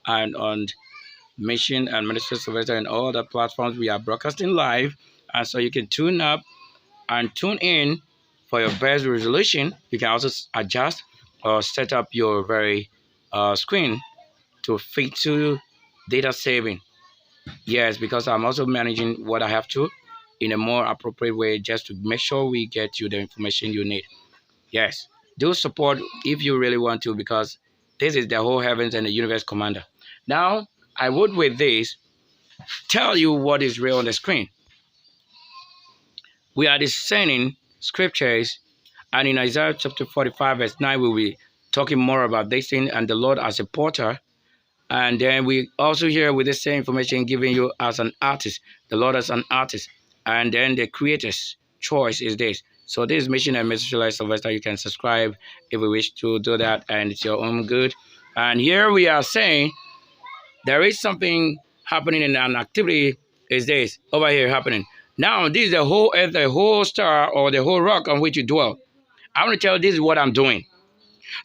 and on Mission and Minister Sylvester and all the platforms we are broadcasting live. And so you can tune up and tune in for your best resolution. You can also adjust or set up your very screen to fit to data saving. Yes, because I'm also managing what I have to in a more appropriate way just to make sure we get you the information you need. Yes, do support if you really want to because this is the whole heavens and the universe commander. Now, I would with this tell you what is real on the screen. We are discerning scriptures, and in Isaiah chapter 45, verse 9, we'll be talking more about this thing and the Lord as a porter. And then we also hear with the same information given you as an artist, the Lord as an artist. And then the creator's choice is this. So this is Mission and Message like Sylvester. You can subscribe if you wish to do that, and it's your own good. And here we are saying there is something happening in an activity is this over here happening. Now, this is the whole earth, the whole star, or the whole rock on which you dwell. I want to tell you this is what I'm doing.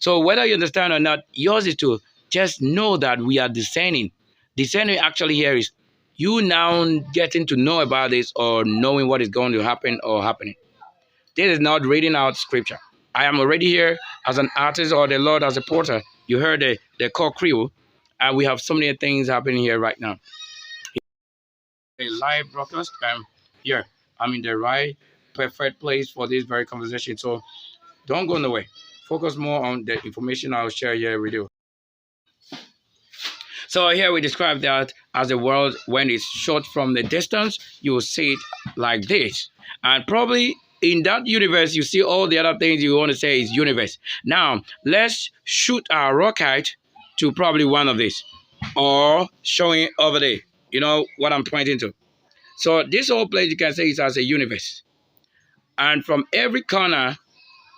So whether you understand or not, yours is to just know that we are discerning. Discerning actually here is you now getting to know about this or knowing what is going to happen or happening. This is not reading out scripture. I am already here as an artist or the Lord as a porter. You heard the core crew, and we have so many things happening here right now. A live broadcast. Here, I'm in the right, perfect place for this very conversation. So don't go nowhere. Focus more on the information I'll share here with you. So here we describe that as the world, when it's shot from the distance, you will see it like this. And probably in that universe, you see all the other things you want to say is universe. Now, let's shoot our rocket to probably one of these or showing over there. You know what I'm pointing to. So this whole place you can say is as a universe. And from every corner,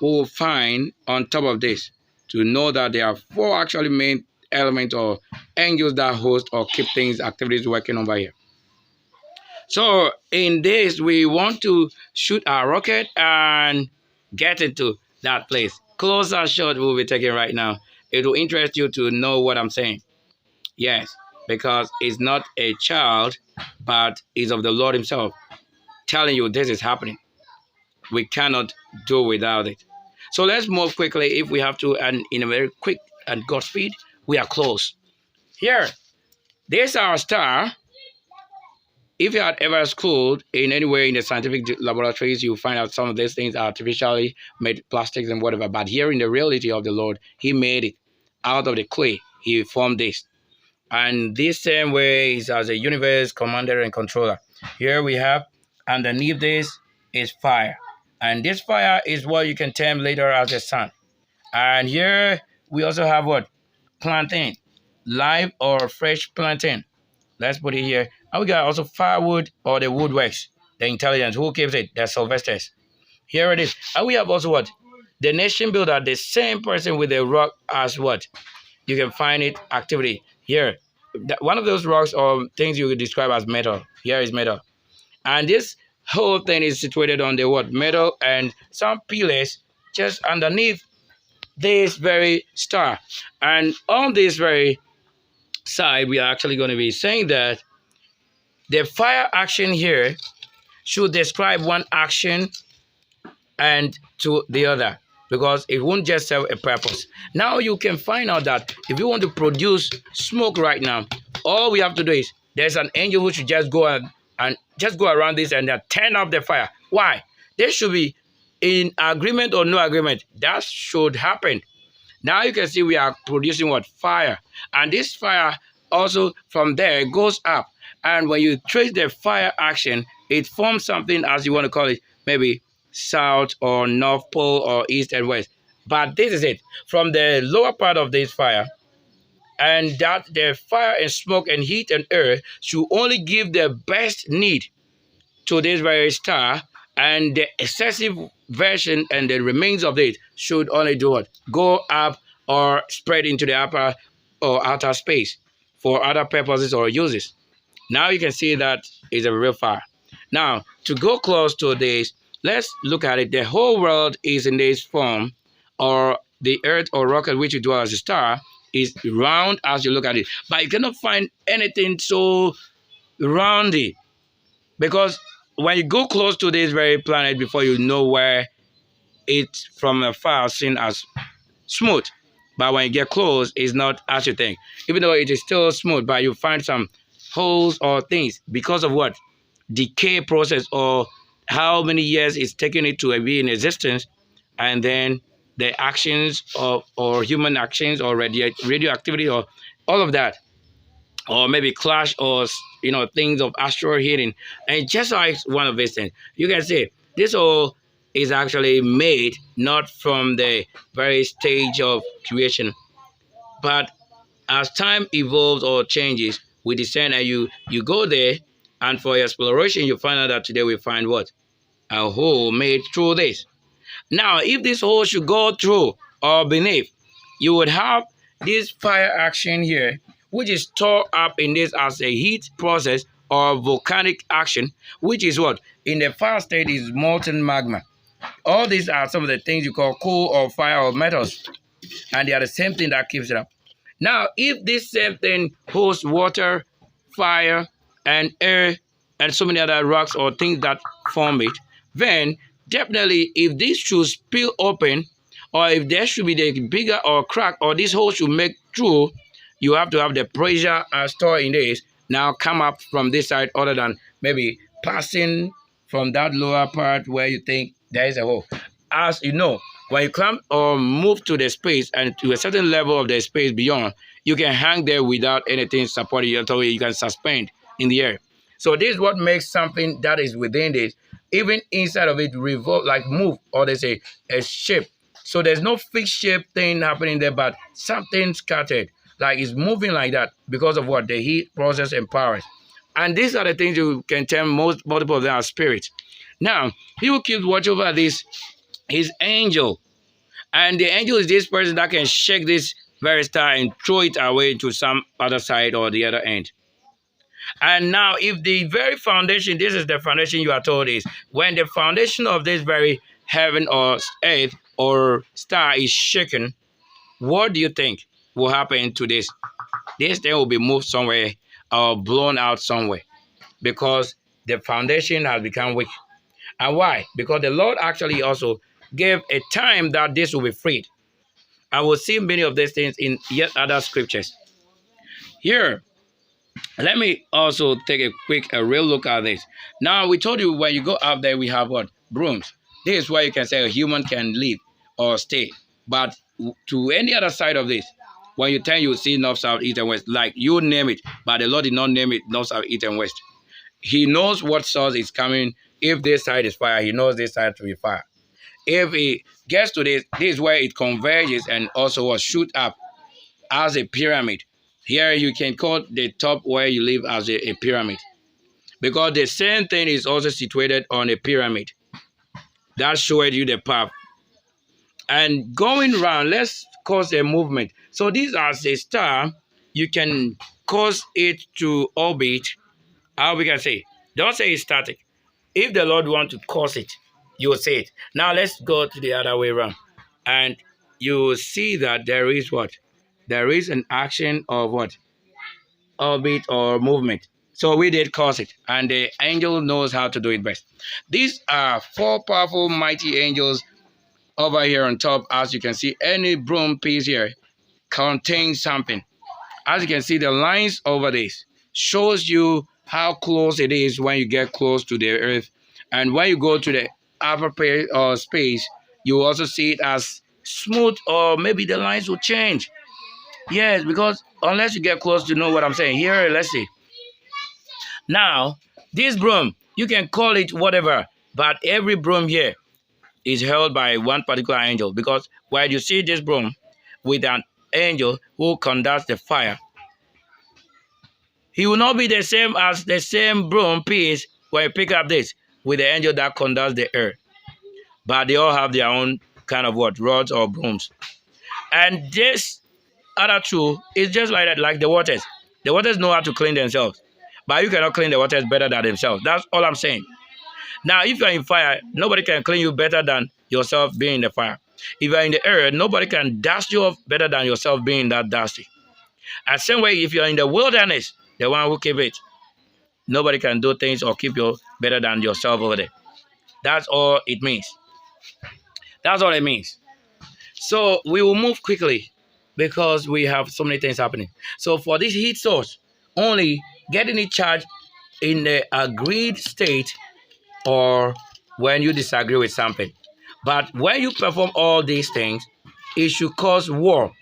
we will find on top of this to know that there are four actually main elements or angels that host or keep things, activities working over here. So in this, we want to shoot our rocket and get into that place. Closer shot we'll be taking right now. It will interest you to know what I'm saying. Yes, because it's not a child, but is of the Lord himself telling you this is happening. We cannot do without it. So let's move quickly if we have to, and in a very quick and God speed, we are close. Here, this is our star. If you had ever schooled in any way in the scientific laboratories, you find out some of these things are artificially made plastics and whatever. But here in the reality of the Lord, he made it out of the clay. He formed this. And this same way is as a universe commander and controller. Here we have, underneath this is fire. And this fire is what you can term later as the sun. And here we also have what? Plantain. Live or fresh plantain. Let's put it here. And we got also firewood or the woodworks. The intelligence. Who keeps it? The Sylvesters. Here it is. And we have also what? The nation builder, the same person with the rock as what? You can find it activity. Here. One of those rocks or things you could describe as metal. Here is metal. And this whole thing is situated on the what? Metal and some pillars just underneath this very star. And on this very side, we are actually going to be saying that the fire action here should describe one action and to the other, because it won't just serve a purpose. Now you can find out that if you want to produce smoke right now, all we have to do is there's an angel who should just go and just go around this and then turn off the fire. Why? There should be in agreement or no agreement. That should happen. Now you can see we are producing what? Fire. And this fire also from there goes up. And when you trace the fire action, it forms something, as you want to call it, maybe south or north pole or east and west. But this is it. From the lower part of this fire, and that the fire and smoke and heat and air should only give the best need to this very star, and the excessive version and the remains of it should only do what? Go up or spread into the upper or outer space for other purposes or uses. Now you can see that is a real fire. Now, to go close to this, let's look at it. The whole world is in this form, or the earth or rocket which you dwell as a star is round as you look at it, but you cannot find anything so roundy, because when you go close to this very planet before you know where it's from afar seen as smooth, but when you get close it's not as you think, even though it is still smooth, but you find some holes or things because of what decay process, or how many years it's taking it to be in existence, and then the actions of or human actions or radioactivity or all of that, or maybe clash or things of asteroid hitting, and just like one of these things, you can say this all is actually made not from the very stage of creation, but as time evolves or changes, we descend and you go there, and for exploration, you find out that today we find what? A hole made through this. Now, if this hole should go through or beneath, you would have this fire action here, which is stored up in this as a heat process or volcanic action, which is what? In the fire state is molten magma. All these are some of the things you call coal or fire or metals, and they are the same thing that keeps it up. Now, if this same thing holds water, fire, and air, and so many other rocks or things that form it, then definitely if this should spill open, or if there should be the bigger or crack, or this hole should make through, you have to have the pressure stored in this now come up from this side, other than maybe passing from that lower part where you think there is a hole. As you know, when you come or move to the space and to a certain level of the space beyond, you can hang there without anything supporting you, until you can suspend in the air. So this is what makes something that is within this, even inside of it, revolve, like move, or there's a shape. So there's no fixed shape thing happening there, but something scattered, like it's moving like that because of what? The heat process empowers. And these are the things you can tell multiple of them are spirits. Now, he who keeps watch over this is angel. And the angel is this person that can shake this very star and throw it away to some other side or the other end. And now, if the very foundation, this is the foundation you are told is, when the foundation of this very heaven or earth or star is shaken, what do you think will happen to this? This thing will be moved somewhere or blown out somewhere, because the foundation has become weak. And why? Because the Lord actually also gave a time that this will be freed. I will see many of these things in yet other scriptures. Here, let me also take a real look at this. Now, we told you when you go up there, we have what? Brooms. This is where you can say a human can live or stay. But to any other side of this, when you turn, you see north, south, east, and west. Like you name it, but the Lord did not name it north, south, east, and west. He knows what source is coming. If this side is fire, he knows this side to be fire. If it gets to this is where it converges and also will shoot up as a pyramid. Here you can call the top where you live as a pyramid, because the same thing is also situated on a pyramid. That showed you the path. And going around, let's cause a movement. So this as a star, you can cause it to orbit. How we can say? Don't say it's static. If the Lord wants to cause it, you will say it. Now let's go to the other way around. And you will see that there is what? There is an action of what? Orbit or movement. So we did cause it. And the angel knows how to do it best. These are four powerful, mighty angels over here on top. As you can see, any broom piece here contains something. As you can see, the lines over this shows you how close it is when you get close to the earth. And when you go to the upper space, you also see it as smooth, or maybe the lines will change. Yes, because unless you get close to know what I'm saying. Here, let's see. Now, this broom, you can call it whatever, but every broom here is held by one particular angel, because while you see this broom with an angel who conducts the fire, he will not be the same as the same broom piece when you pick up this with the angel that conducts the air. But they all have their own kind of what? Rods or brooms. And this other two is just like that, like the waters. The waters know how to clean themselves, but you cannot clean the waters better than themselves. That's all I'm saying. Now, if you're in fire, nobody can clean you better than yourself being in the fire. If you're in the air, nobody can dust you off better than yourself being that dusty. And same way, if you're in the wilderness, the one who keep it, nobody can do things or keep you better than yourself over there. That's all it means. That's all it means. So we will move quickly because we have so many things happening. So for this heat source, only getting it charged in the agreed state or when you disagree with something. But when you perform all these things, it should cause war.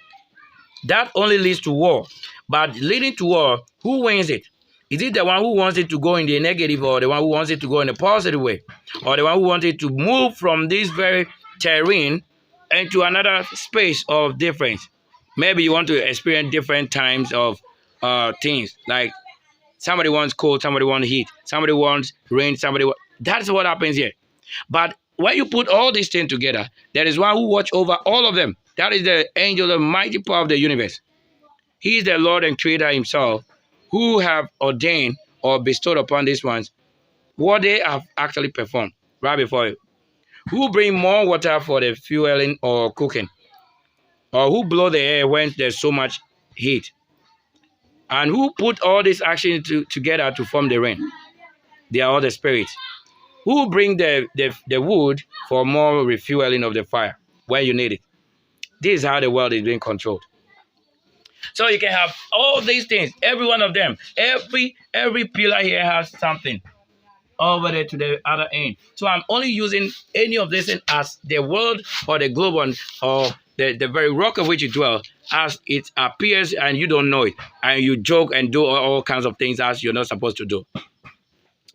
That only leads to war. But leading to war, who wins it? Is it the one who wants it to go in the negative or the one who wants it to go in a positive way? Or the one who wants it to move from this very terrain into another space of difference? Maybe you want to experience different times of things. Like somebody wants cold, somebody wants heat, somebody wants rain, that's what happens here. But when you put all these things together, there is one who watch over all of them. That is the angel, the mighty power of the universe. He is the Lord and Creator himself who have ordained or bestowed upon these ones what they have actually performed right before you. Who bring more water for the fueling or cooking? Or who blow the air when there's so much heat? And who put all this action together to form the rain? They are all the spirits. Who bring the wood for more refueling of the fire when you need it? This is how the world is being controlled. So you can have all these things, every one of them. Every pillar here has something over there to the other end. So I'm only using any of this as the world or the globe or the very rock of which you dwell as it appears and you don't know it. And you joke and do all kinds of things as you're not supposed to do.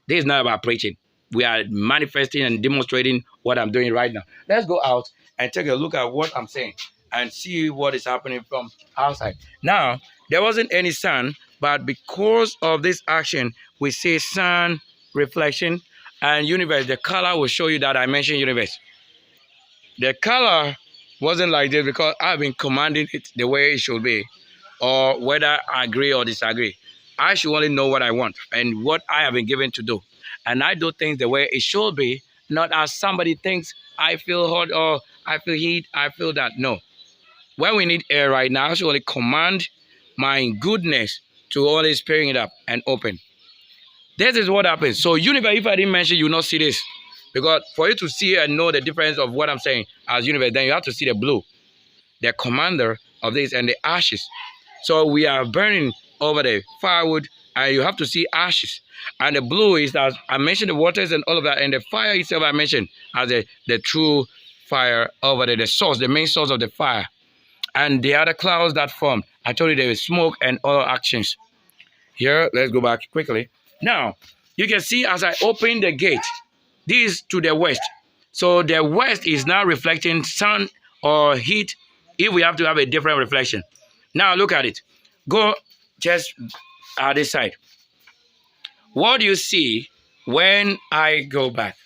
This is not about preaching. We are manifesting and demonstrating what I'm doing right now. Let's go out and take a look at what I'm saying and see what is happening from outside. Now, there wasn't any sun, but because of this action, we see sun, reflection, and universe. The color will show you that I mentioned universe. The color wasn't like this because I've been commanding it the way it should be, or whether I agree or disagree. I should only know what I want and what I have been given to do. And I do things the way it should be, not as somebody thinks I feel hot or I feel heat, I feel that. No. When we need air right now, I should only command my goodness to only spring it up and open. This is what happens. So universe, if I didn't mention, you will not see this. Because for you to see and know the difference of what I'm saying as universe, then you have to see the blue, the commander of this, and the ashes. So we are burning over the firewood, and you have to see ashes. And the blue is that I mentioned the waters and all of that, and the fire itself I mentioned as the true fire over there, the source, the main source of the fire. And the other clouds that formed, I told you there is smoke and other actions. Here, let's go back quickly. Now, you can see as I open the gate, this is to the west. So the west is now reflecting sun or heat if we have to have a different reflection. Now look at it. Go just at this side. What do you see when I go back?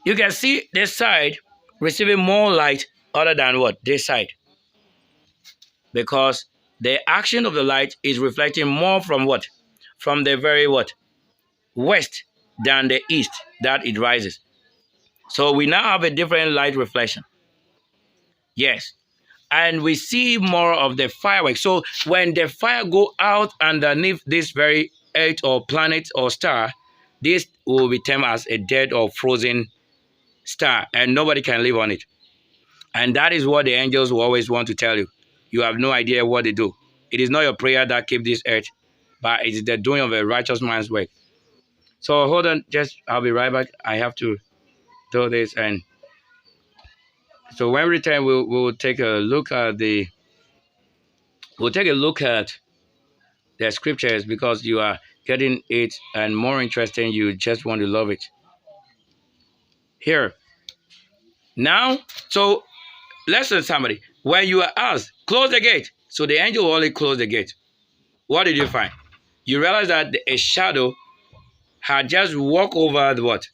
You can see this side receiving more light other than what? This side. Because the action of the light is reflecting more from what? From the very what? West than the east that it rises. So we now have a different light reflection. Yes. And we see more of the fireworks. So when the fire go out underneath this very earth or planet or star, this will be termed as a dead or frozen star, and nobody can live on it. And that is what the angels will always want to tell you. You have no idea what they do. It is not your prayer that keeps this earth, but it is the doing of a righteous man's work. So hold on, I'll be right back. I have to do this, and so when we return, we'll take a look at the scriptures because you are getting it and more interesting. You just want to love it. Here. Now, so listen, somebody. When you are asked, close the gate. So the angel will only close the gate. What did you find? You realize that a shadow had just walked over the what?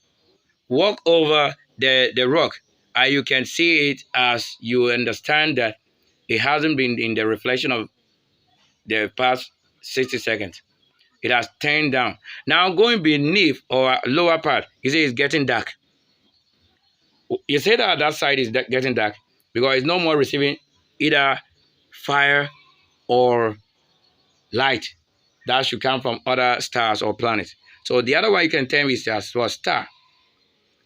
Walk over the rock. And you can see it as you understand that it hasn't been in the reflection of the past 60 seconds. It has turned down. Now going beneath or lower part, you see it's getting dark. You say that that side is getting dark because it's no more receiving either fire or light that should come from other stars or planets. So the other one you can tell me is just a star.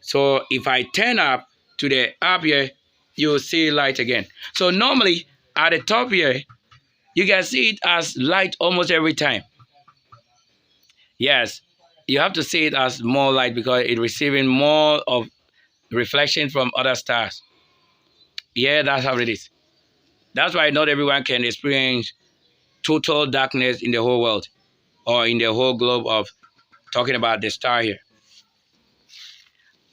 So if I turn up to the up here, you'll see light again. So normally at the top here, you can see it as light almost every time. Yes, you have to see it as more light because it's receiving more of reflection from other stars. Yeah, that's how it is. That's why not everyone can experience total darkness in the whole world or in the whole globe of talking about the star here.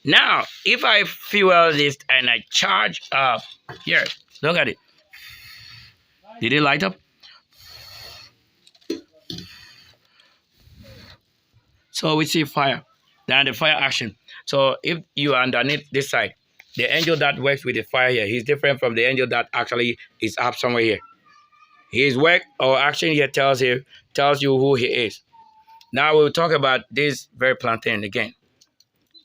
Now, if I fuel this and I charge up here, look at it. Did it light up? So we see fire, then the fire action. So if you are underneath this side, the angel that works with the fire here, he's different from the angel that actually is up somewhere here. His work or action here tells you who he is. Now we'll talk about this very plantain again.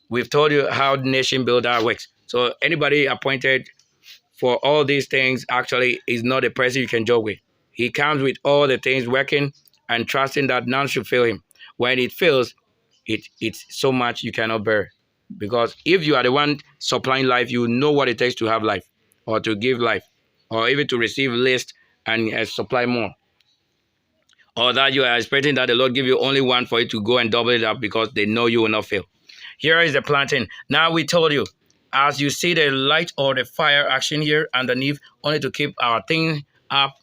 We've told you how the nation builder works. So anybody appointed for all these things actually is not a person you can joke with. He comes with all the things working and trusting that none should fail him. When it fails, it's so much you cannot bear. Because if you are the one supplying life, you know what it takes to have life or to give life or even to receive less and supply more. Or that you are expecting that the Lord give you only one for you to go and double it up because they know you will not fail. Here is the planting. Now we told you, as you see the light or the fire action here underneath, only to keep our thing up,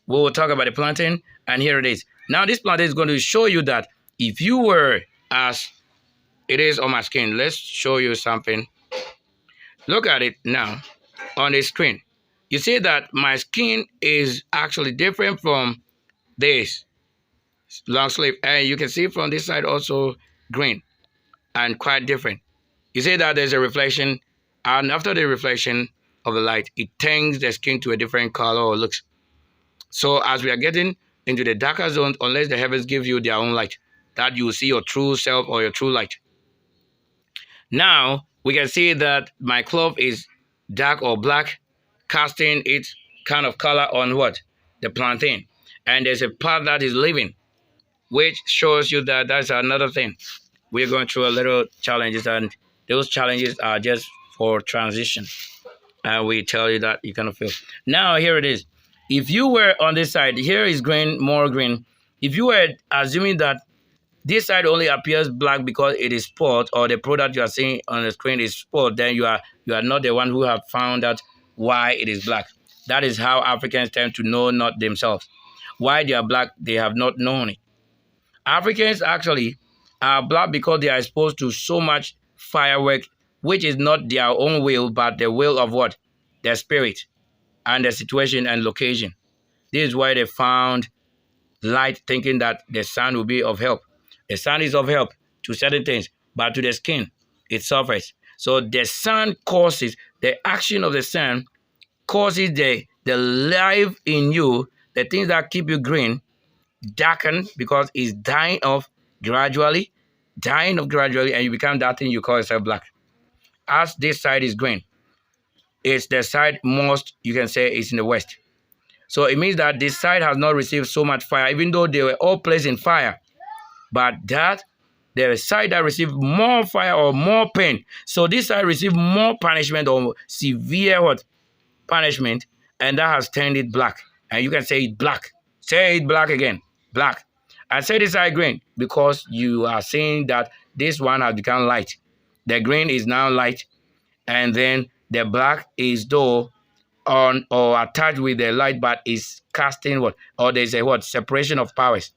we will talk about the planting, and here it is. Now this planting is going to show you that if you were as it is on my screen, let's show you something. Look at it now on the screen. You see that my skin is actually different from this long sleeve, and you can see from this side also green and quite different. You see that there's a reflection, and after the reflection of the light, it turns the skin to a different color or looks. So as we are getting into the darker zone, unless the heavens give you their own light, that you will see your true self or your true light. Now we can see that my cloth is dark or black, casting its kind of color on what? The plantain. And there's a part that is living, which shows you that that's another thing. We're going through a little challenges, and those challenges are just for transition. And we tell you that you cannot feel. Now here it is. If you were on this side, here is green, more green. If you were assuming that this side only appears black because it is spot, or the product you are seeing on the screen is spot, then you are not the one who have found out why it is black. That is how Africans tend to know not themselves. Why they are black, they have not known it. Africans actually are black because they are exposed to so much firework, which is not their own will, but the will of what? Their spirit and the situation and location. This is why they found light, thinking that the sun will be of help. The sun is of help to certain things, but to the skin, it suffers. So the sun causes, the action of the sun causes the life in you, the things that keep you green, darken because it's dying off gradually, and you become that thing you call yourself black. As this side is green, it's the side most, you can say, is in the west. So it means that this side has not received so much fire, even though they were all placed in fire. But that, the side that received more fire or more pain. So this side received more punishment or severe what? Punishment, and that has turned it black. And you can say it black. Say it black again. Black. And say this side green because you are saying that this one has become light. The green is now light, and then the black is though on or attached with the light, but is casting what? Or there's a what? Separation of powers.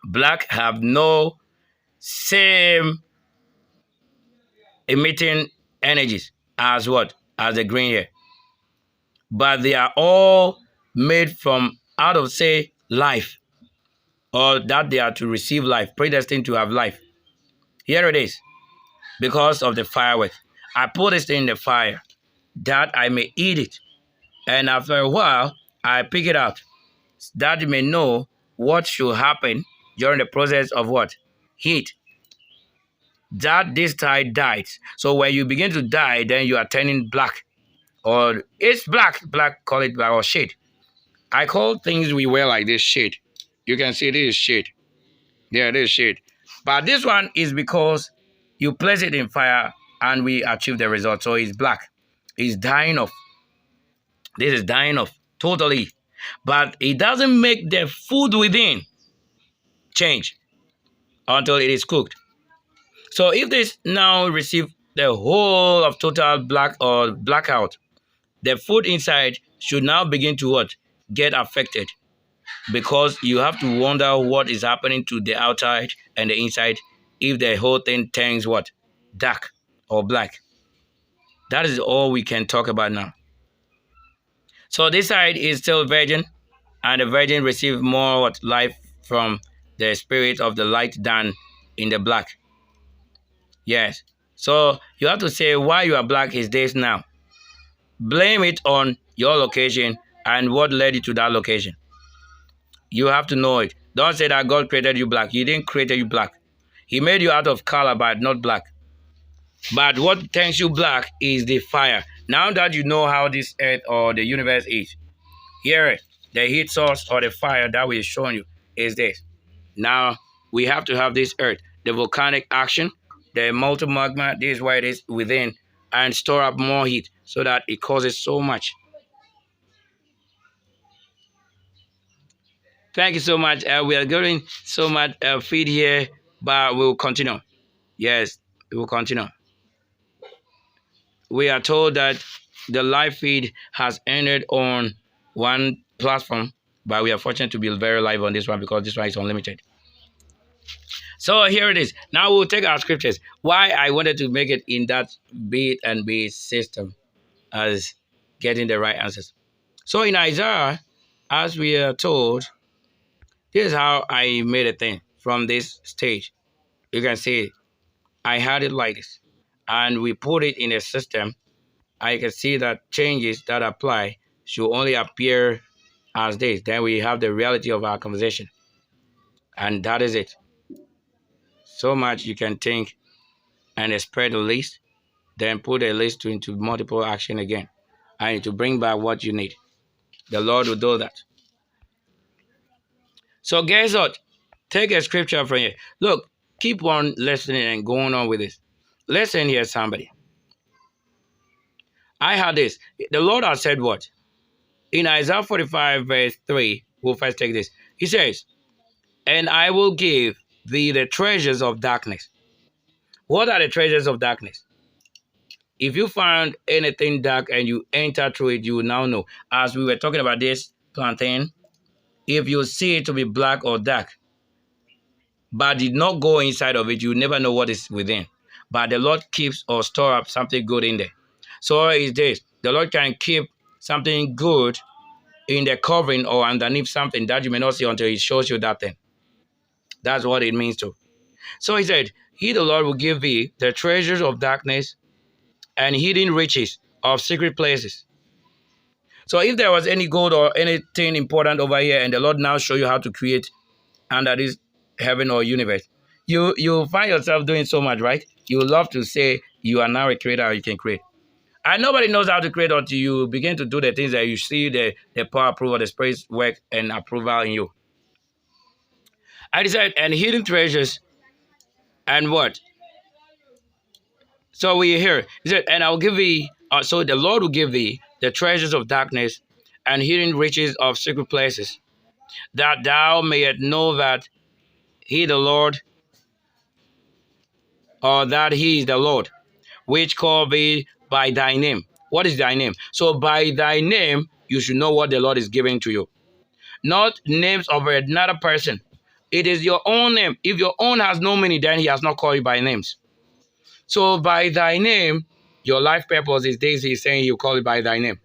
Black have no same emitting energies as what? As the green here. But they are all made from out of, say, life, or that they are to receive life, predestined to have life. Here it is. Because of the firework, I put this in the fire that I may eat it. And after a while, I pick it out, that you may know what should happen during the process of what? Heat. that this tide dies. So when you begin to die, then you are turning black. Or it's black. Black, call it black or shade. I call things we wear like this shade. You can see this is shade. Yeah, this is shade. But this one is because you place it in fire and we achieve the result. So it's black. It's dying off. This is dying off totally. But it doesn't make the food within change until it is cooked. So if this now receive the whole of total black or blackout, the food inside should now begin to what? Get affected, because you have to wonder what is happening to the outside and the inside if the whole thing turns what? Dark or black. That is all we can talk about now. So this side is still virgin, and the virgin receive more what? Life from the spirit of the light than in the black. Yes. So you have to say why you are black is this now. Blame it on your location and what led you to that location. You have to know it. Don't say that God created you black. He didn't create you black. He made you out of color, but not black. But what turns you black is the fire. Now that you know how this earth or the universe is, here the heat source or the fire that we're showing you is this. Now we have to have this earth, the volcanic action, the molten magma, this is where it is within, and store up more heat so that it causes so much. Thank you so much. We are getting so much feed here, but we'll continue. Yes, we will continue. We are told that the live feed has ended on one platform, but we are fortunate to be very live on this one because this one is unlimited. So here it is. Now we'll take our scriptures. Why I wanted to make it in that bit and base system as getting the right answers. So in Isaiah, as we are told, this is how I made a thing from this stage. You can see I had it like this, and we put it in a system. I can see that changes that apply should only appear as this. Then we have the reality of our conversation, and that is it. So much you can think and spread the list, then put a list into multiple action again. I need to bring back what you need. The Lord will do that. So guess what? Take a scripture from here. Look, keep on listening and going on with this. Listen here, somebody. I had this. The Lord has said what? In Isaiah 45 verse 3, we'll first take this. He says, and I will give thee the treasures of darkness. What are the treasures of darkness? If you find anything dark and you enter through it, you will now know. As we were talking about this plantain, if you see it to be black or dark, but did not go inside of it, you never know what is within. But the Lord keeps or store up something good in there. So is this. The Lord can keep something good in the covering or underneath something that you may not see until He shows you that thing. That's what it means to. So He said, He, the Lord, will give thee the treasures of darkness and hidden riches of secret places. So if there was any gold or anything important over here and the Lord now show you how to create under this heaven or universe, you find yourself doing so much, right? You love to say you are now a creator or you can create. And nobody knows how to create until you begin to do the things that you see the power approval, the Spirit's work and approval in you. I decided, and hidden treasures and what? So we hear, he said, and I'll give thee, so the Lord will give thee the treasures of darkness and hidden riches of secret places, that thou mayest know that He the Lord, or that He is the Lord, which call thee by thy name. What is thy name? So by thy name, you should know what the Lord is giving to you. Not names of another person. It is your own name. If your own has no meaning, then He has not called you by names. So by thy name, your life purpose is this. He's saying He'll call you by thy name.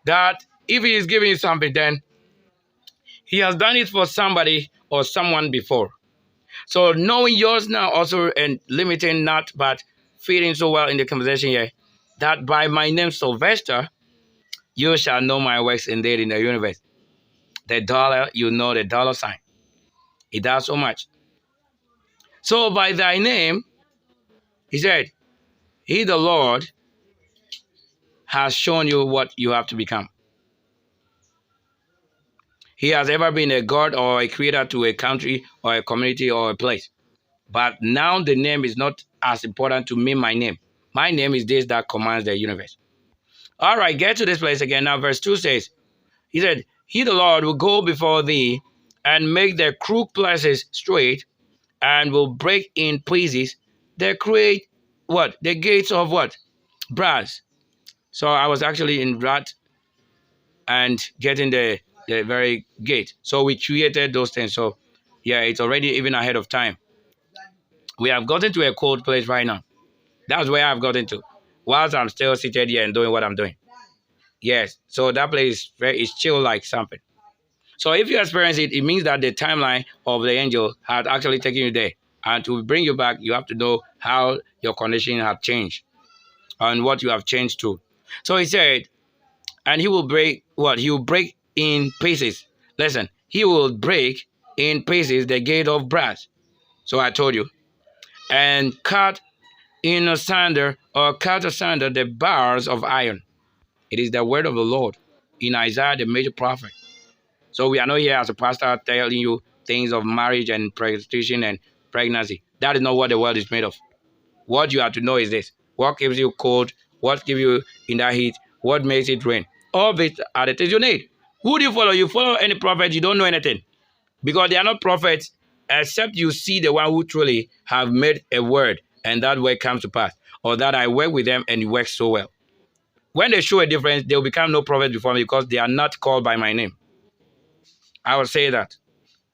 That if He is giving you something, then He has done it for somebody or someone before. So knowing yours now also and limiting not, but fitting so well in the conversation here, that by my name Sylvester, you shall know my works indeed in the universe. The dollar, you know the dollar sign. It does so much. So by thy name, He said, He, the Lord, has shown you what you have to become. He has ever been a God or a creator to a country or a community or a place. But now the name is not as important to me, my name. My name is this that commands the universe. All right, get to this place again. Now, verse 2 says, He said, He, the Lord, will go before thee and make the crooked places straight and will break in pieces the create what? The gates of what? Brass. So I was actually in rat and getting the very gate. So we created those things. So yeah, it's already even ahead of time. We have gotten to a cold place right now. That's where I've gotten to. Whilst I'm still seated here and doing what I'm doing. Yes. So that place is chill like something. So if you experience it, it means that the timeline of the angel had actually taken you there. And to bring you back, you have to know how your condition has changed and what you have changed to. So he said, and he will break what? He will break in pieces. Listen, he will break in pieces the gate of brass. So I told you. And cut asunder the bars of iron. It is the word of the Lord in Isaiah, the major prophet. So we are not here as a pastor telling you things of marriage and prostitution and pregnancy. That is not what the world is made of. What you have to know is this. What gives you cold? What gives you in that heat? What makes it rain? All of it are the things you need. Who do you follow? You follow any prophet, you don't know anything. Because they are not prophets, except you see the one who truly have made a word, and that word comes to pass. Or that I work with them and it works so well. When they show a difference, they will become no prophet before me because they are not called by my name. I will say that.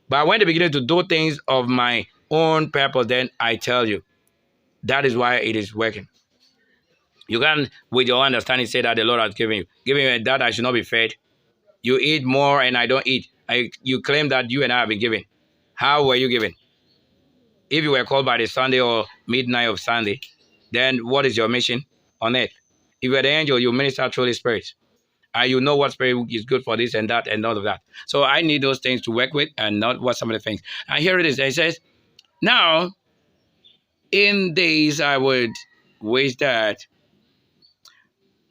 But when they begin to do things of my own purpose, then I tell you, that is why it is working. You can, with your understanding, say that the Lord has given you. Giving you that I should not be fed. You eat more and I don't eat. You claim that you and I have been given. How were you given? If you were called by the Sunday or midnight of Sunday, then what is your mission on earth? If you're the angel, you minister through the Spirit. And you know what spirit is good for this and that and all of that. So I need those things to work with and not what some of the things. And here it is. It says, now, in days I would wish that.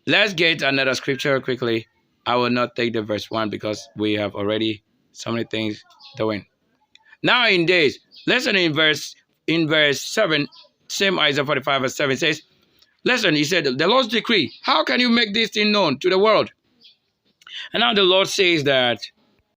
Let's get another scripture quickly. I will not take the verse 1 because we have already so many things doing. Now in days, listen in verse 7, same Isaiah 45 verse 7 says, listen, he said, the Lord's decree, how can you make this thing known to the world? And now the Lord says that